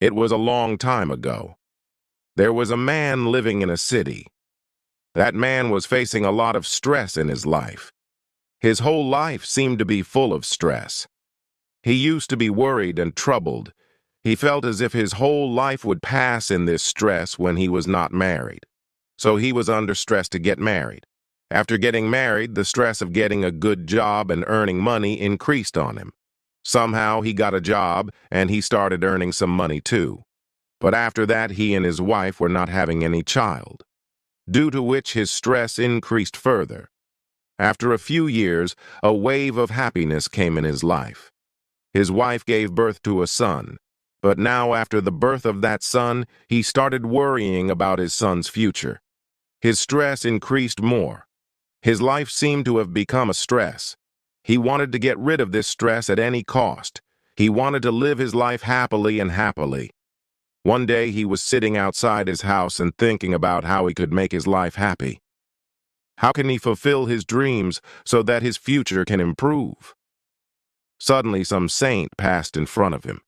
It was a long time ago. There was a man living in a city. That man was facing a lot of stress in his life. His whole life seemed to be full of stress. He used to be worried and troubled. He felt as if his whole life would pass in this stress when he was not married. So he was under stress to get married. After getting married, the stress of getting a good job and earning money increased on him. Somehow he got a job and he started earning some money too. But after that, he and his wife were not having any child, due to which his stress increased further. After a few years, a wave of happiness came in his life. His wife gave birth to a son, but now after the birth of that son, he started worrying about his son's future. His stress increased more. His life seemed to have become a stress. He wanted to get rid of this stress at any cost. He wanted to live his life happily and happily. One day he was sitting outside his house and thinking about how he could make his life happy. How can he fulfill his dreams so that his future can improve? Suddenly some saint passed in front of him.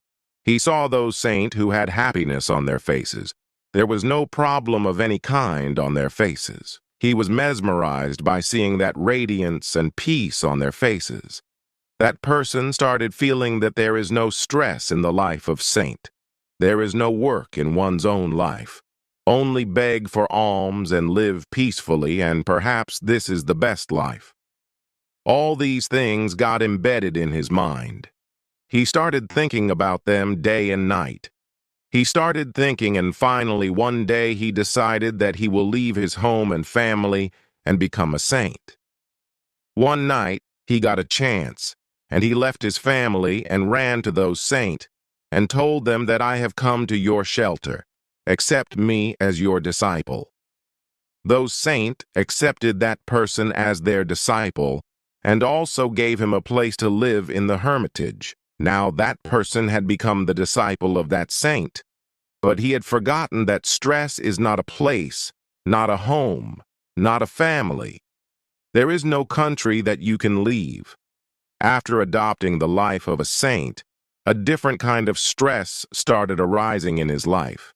He saw those saints who had happiness on their faces. There was no problem of any kind on their faces. He was mesmerized by seeing that radiance and peace on their faces. That person started feeling that there is no stress in the life of saint. There is no work in one's own life. Only beg for alms and live peacefully, and perhaps this is the best life. All these things got embedded in his mind. He started thinking about them day and night. He started thinking, and finally one day he decided that he will leave his home and family and become a saint. One night he got a chance, and he left his family and ran to those saints and told them that I have come to your shelter. Accept me as your disciple. Those saints accepted that person as their disciple and also gave him a place to live in the hermitage. Now that person had become the disciple of that saint, but he had forgotten that stress is not a place, not a home, not a family. There is no country that you can leave. After adopting the life of a saint, a different kind of stress started arising in his life.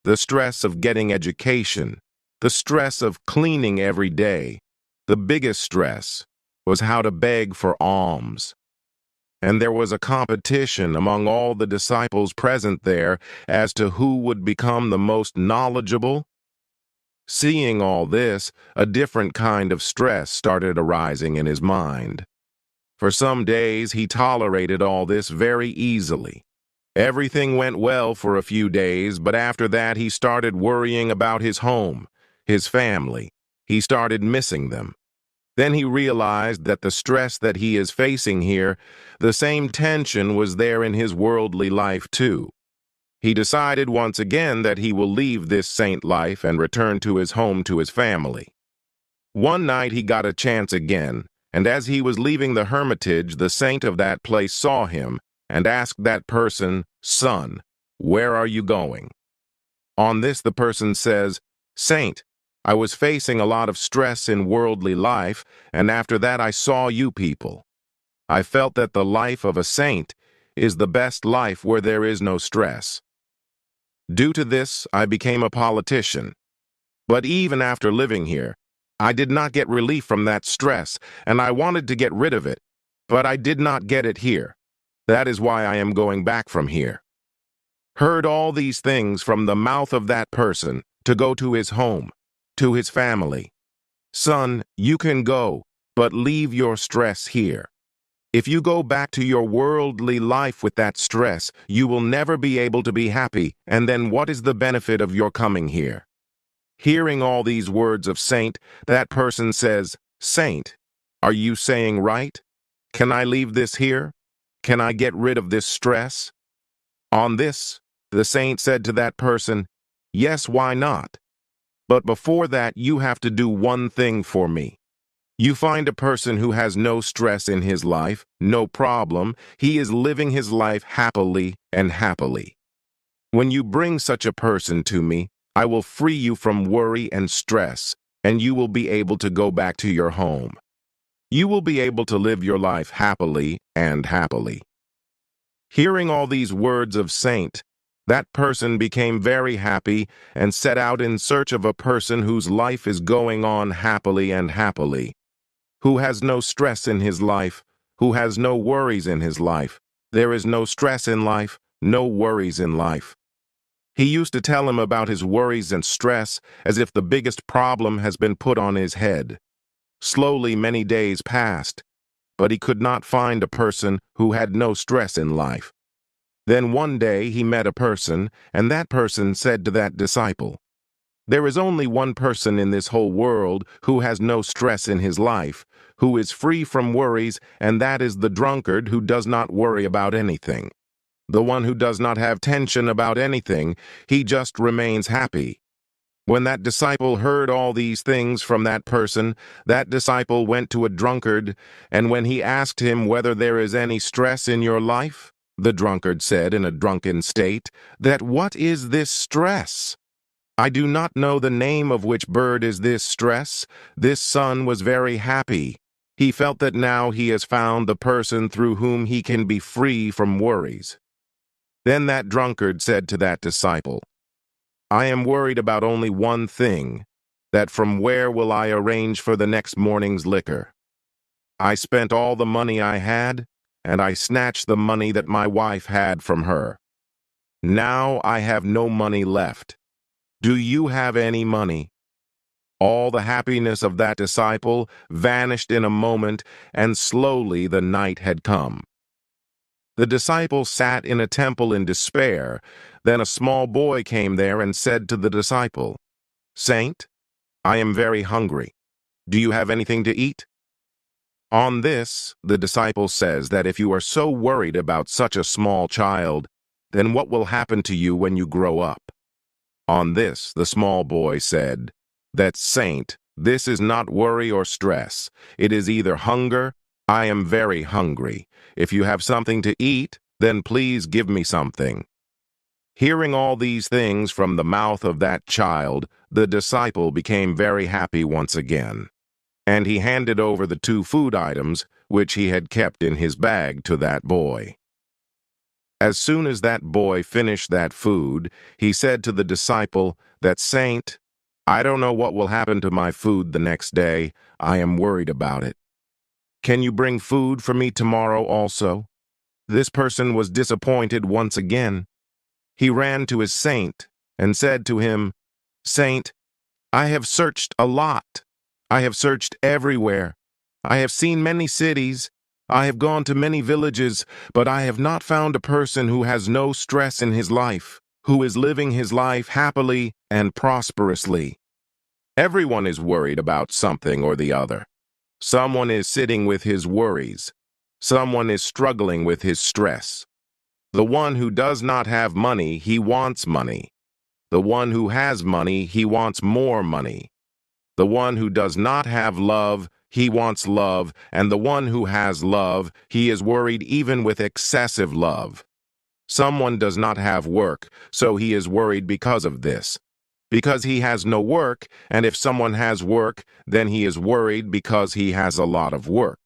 The stress of getting education, the stress of cleaning every day. The biggest stress was how to beg for alms. And there was a competition among all the disciples present there as to who would become the most knowledgeable. Seeing all this, a different kind of stress started arising in his mind. For some days, he tolerated all this very easily. Everything went well for a few days, but after that he started worrying about his home, his family. He started missing them. Then he realized that the stress that he is facing here, the same tension was there in his worldly life too. He decided once again that he will leave this saint life and return to his home, to his family. One night he got a chance again, and as he was leaving the hermitage, the saint of that place saw him and asked that person, "Son, where are you going?" On this the person says, "Saint, I was facing a lot of stress in worldly life, and after that I saw you people. I felt that the life of a saint is the best life where there is no stress. Due to this, I became a politician. But even after living here, I did not get relief from that stress, and I wanted to get rid of it, but I did not get it here. That is why I am going back from here." Heard all these things from the mouth of that person to go to his home, to his family. "Son, you can go, but leave your stress here. If you go back to your worldly life with that stress, you will never be able to be happy, and then what is the benefit of your coming here?" Hearing all these words of saint, that person says, "Saint, are you saying right? Can I leave this here? Can I get rid of this stress?" On this, the saint said to that person, "Yes, why not? But before that, you have to do one thing for me. You find a person who has no stress in his life, no problem. He is living his life happily and happily. When you bring such a person to me, I will free you from worry and stress, and you will be able to go back to your home. You will be able to live your life happily and happily." Hearing all these words of saint, That person became very happy and set out in search of a person whose life is going on happily and happily, who has no stress in his life, who has no worries in his life. There is no stress in life, no worries in life. He used to tell him about his worries and stress as if the biggest problem has been put on his head. Slowly, many days passed, but he could not find a person who had no stress in life. Then one day he met a person, and that person said to that disciple, "There is only one person in this whole world who has no stress in his life, who is free from worries, and that is the drunkard who does not worry about anything. The one who does not have tension about anything, he just remains happy." When that disciple heard all these things from that person, that disciple went to a drunkard, and when he asked him whether there is any stress in your life, the drunkard said in a drunken state, that "What is this stress? I do not know the name of which bird is this stress." This son was very happy. He felt that now he has found the person through whom he can be free from worries. Then that drunkard said to that disciple, "I am worried about only one thing, that from where will I arrange for the next morning's liquor? I spent all the money I had, and I snatched the money that my wife had from her. Now I have no money left. Do you have any money?" All the happiness of that disciple vanished in a moment, and slowly the night had come. The disciple sat in a temple in despair. Then a small boy came there and said to the disciple, "Saint, I am very hungry. Do you have anything to eat?" On this, the disciple says that if you are so worried about such a small child, then what will happen to you when you grow up? On this, the small boy said, "That Saint, this is not worry or stress. It is either hunger. I am very hungry. If you have something to eat, then please give me something." Hearing all these things from the mouth of that child, the disciple became very happy once again, and he handed over the 2 food items which he had kept in his bag to that boy. As soon as that boy finished that food, he said to the disciple, "That Saint, I don't know what will happen to my food the next day. I am worried about it. Can you bring food for me tomorrow also?" This person was disappointed once again. He ran to his saint and said to him, "Saint, I have searched a lot. I have searched everywhere. I have seen many cities. I have gone to many villages, but I have not found a person who has no stress in his life, who is living his life happily and prosperously. Everyone is worried about something or the other. Someone is sitting with his worries. Someone is struggling with his stress. The one who does not have money, he wants money. The one who has money, he wants more money. The one who does not have love, he wants love, and the one who has love, he is worried even with excessive love. Someone does not have work, so he is worried because of this. Because he has no work, and if someone has work, then he is worried because he has a lot of work.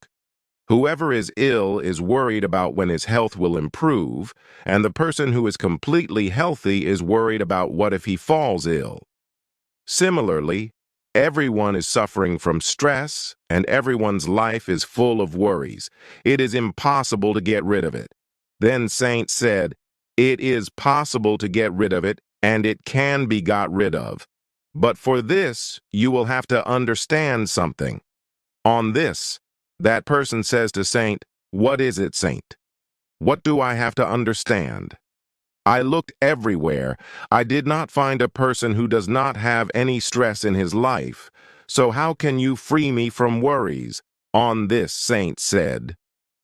Whoever is ill is worried about when his health will improve, and the person who is completely healthy is worried about what if he falls ill. Similarly, everyone is suffering from stress, and everyone's life is full of worries. It is impossible to get rid of it. Then Saint said, "It is possible to get rid of it, and it can be got rid of. But for this, you will have to understand something." On this, that person says to Saint, "What is it, Saint? What do I have to understand? I looked everywhere. I did not find a person who does not have any stress in his life. So how can you free me from worries?" On this, Saint said,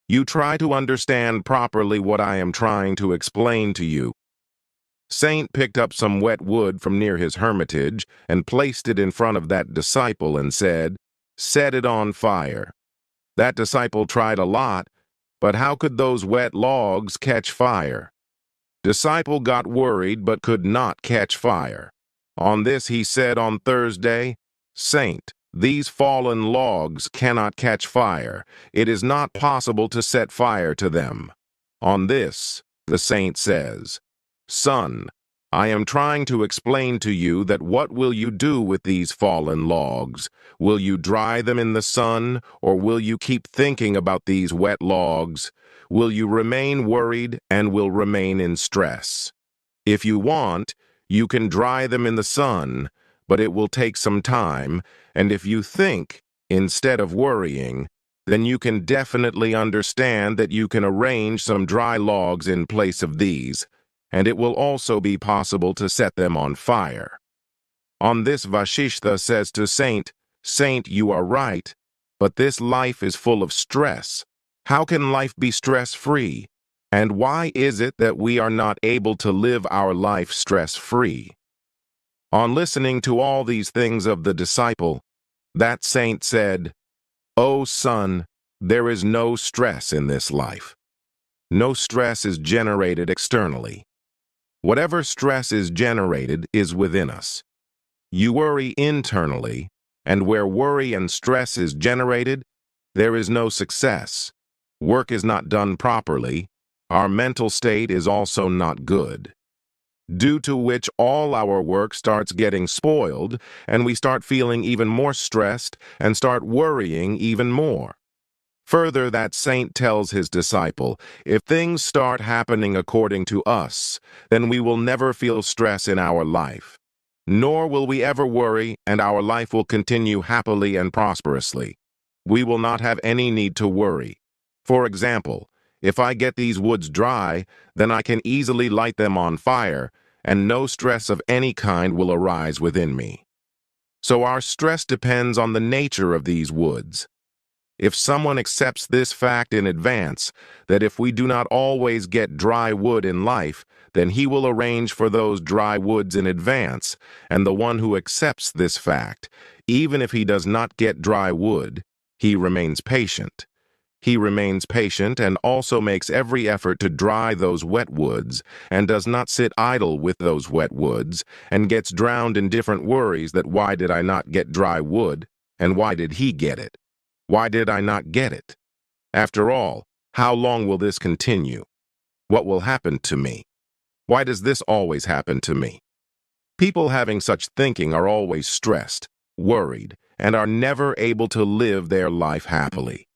"You try to understand properly what I am trying to explain to you." Saint picked up some wet wood from near his hermitage and placed it in front of that disciple and said, "Set it on fire." That disciple tried a lot, but how could those wet logs catch fire? Disciple got worried but could not catch fire. On this he said on Thursday, "Saint, these fallen logs cannot catch fire. It is not possible to set fire to them." On this, the saint says, Son, I am trying to explain to you that what will you do with these fallen logs? Will you dry them in the sun, or will you keep thinking about these wet logs? Will you remain worried and will remain in stress? If you want, you can dry them in the sun, but it will take some time, and if you think, instead of worrying, then you can definitely understand that you can arrange some dry logs in place of these, and it will also be possible to set them on fire. On this Vashishtha says to Saint, Saint, you are right, but this life is full of stress. How can life be stress-free? And why is it that we are not able to live our life stress-free? On listening to all these things of the disciple, that saint said, O son, there is no stress in this life. No stress is generated externally. Whatever stress is generated is within us. You worry internally, and where worry and stress is generated, there is no success. Work is not done properly. Our mental state is also not good, due to which all our work starts getting spoiled, and we start feeling even more stressed and start worrying even more. Further, that saint tells his disciple, if things start happening according to us, then we will never feel stress in our life, nor will we ever worry, and our life will continue happily and prosperously. We will not have any need to worry. For example, if I get these woods dry, then I can easily light them on fire, and no stress of any kind will arise within me. So our stress depends on the nature of these woods. If someone accepts this fact in advance, that if we do not always get dry wood in life, then he will arrange for those dry woods in advance, and the one who accepts this fact, even if he does not get dry wood, he remains patient. He remains patient and also makes every effort to dry those wet woods and does not sit idle with those wet woods and gets drowned in different worries that why did I not get dry wood and why did he get it? Why did I not get it? After all, how long will this continue? What will happen to me? Why does this always happen to me? People having such thinking are always stressed, worried, and are never able to live their life happily.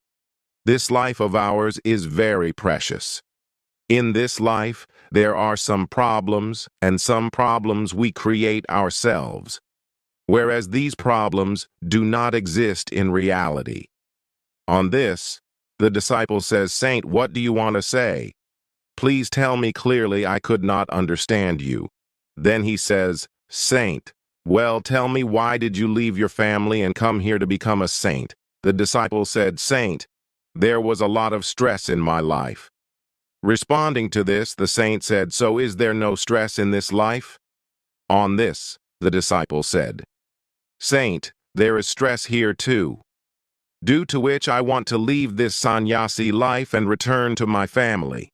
This life of ours is very precious. In this life, there are some problems, and some problems we create ourselves, whereas these problems do not exist in reality. On this, the disciple says, Saint, what do you want to say? Please tell me clearly, I could not understand you. Then he says, Saint, well, tell me, why did you leave your family and come here to become a saint? The disciple said, Saint, there was a lot of stress in my life. Responding to this, the saint said, so is there no stress in this life? On this, the disciple said, Saint, there is stress here too, due to which I want to leave this sannyasi life and return to my family.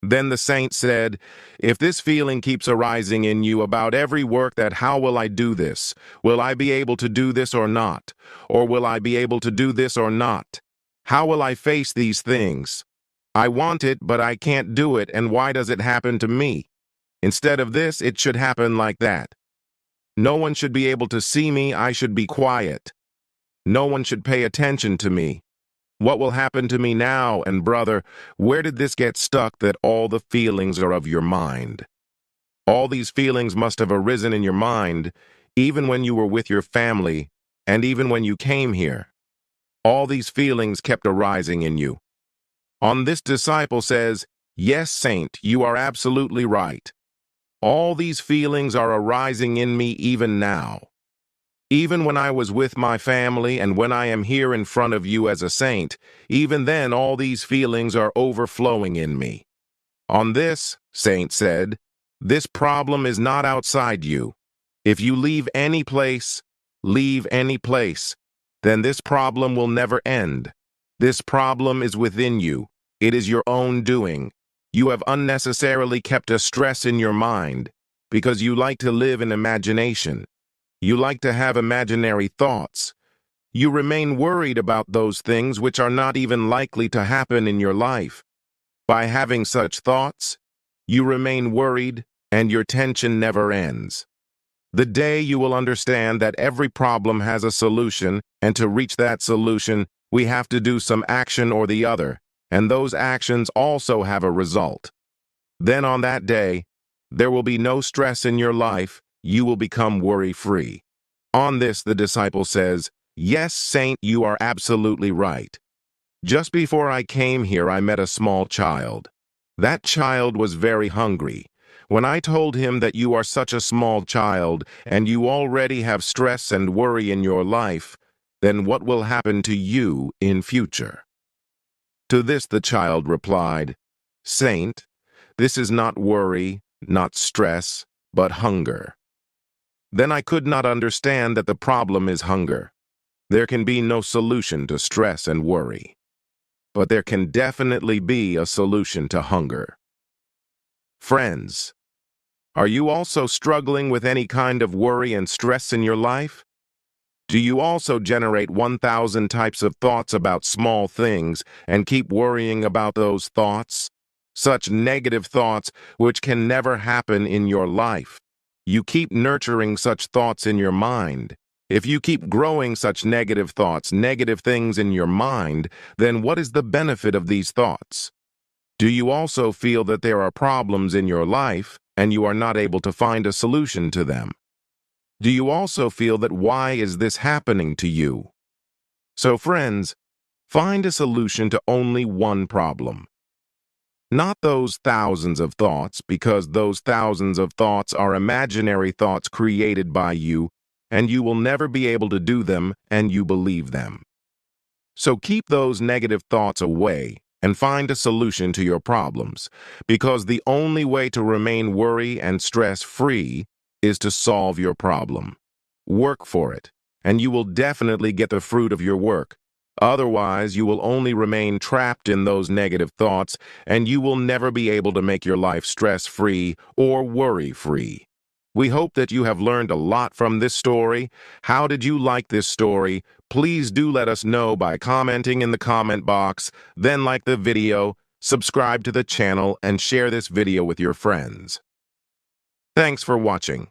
Then the saint said, if this feeling keeps arising in you about every work that how will I do this? Will I be able to do this or not? Or will I be able to do this or not? How will I face these things? I want it, but I can't do it, and why does it happen to me? Instead of this, it should happen like that. No one should be able to see me, I should be quiet. No one should pay attention to me. What will happen to me now? And brother, where did this get stuck that all the feelings are of your mind? All these feelings must have arisen in your mind, even when you were with your family, and even when you came here. All these feelings kept arising in you. On this disciple says, yes, saint, you are absolutely right. All these feelings are arising in me even now. Even when I was with my family and when I am here in front of you as a saint, even then all these feelings are overflowing in me. On this, saint said, this problem is not outside you. If you leave any place, then this problem will never end. This problem is within you. It is your own doing. You have unnecessarily kept a stress in your mind because you like to live in imagination. You like to have imaginary thoughts. You remain worried about those things which are not even likely to happen in your life. By having such thoughts, you remain worried and your tension never ends. The day you will understand that every problem has a solution, and to reach that solution, we have to do some action or the other, and those actions also have a result. Then on that day, there will be no stress in your life, you will become worry-free. On this, the disciple says, "Yes, Saint, you are absolutely right. Just before I came here, I met a small child. That child was very hungry. When I told him that you are such a small child and you already have stress and worry in your life, then what will happen to you in future?" To this the child replied, "Saint, this is not worry, not stress, but hunger." Then I could not understand that the problem is hunger. There can be no solution to stress and worry, but there can definitely be a solution to hunger. Friends, are you also struggling with any kind of worry and stress in your life? Do you also generate 1,000 types of thoughts about small things and keep worrying about those thoughts? Such negative thoughts which can never happen in your life. You keep nurturing such thoughts in your mind. If you keep growing such negative thoughts, negative things in your mind, then what is the benefit of these thoughts? Do you also feel that there are problems in your life and you are not able to find a solution to them? Do you also feel that why is this happening to you? So friends, find a solution to only one problem. Not those thousands of thoughts, because those thousands of thoughts are imaginary thoughts created by you, and you will never be able to do them, and you believe them. So keep those negative thoughts away and find a solution to your problems, because the only way to remain worry and stress-free is to solve your problem. Work for it, and you will definitely get the fruit of your work. Otherwise, you will only remain trapped in those negative thoughts, and you will never be able to make your life stress-free or worry-free. We hope that you have learned a lot from this story. How did you like this story? Please do let us know by commenting in the comment box, then like the video, subscribe to the channel, and share this video with your friends. Thanks for watching.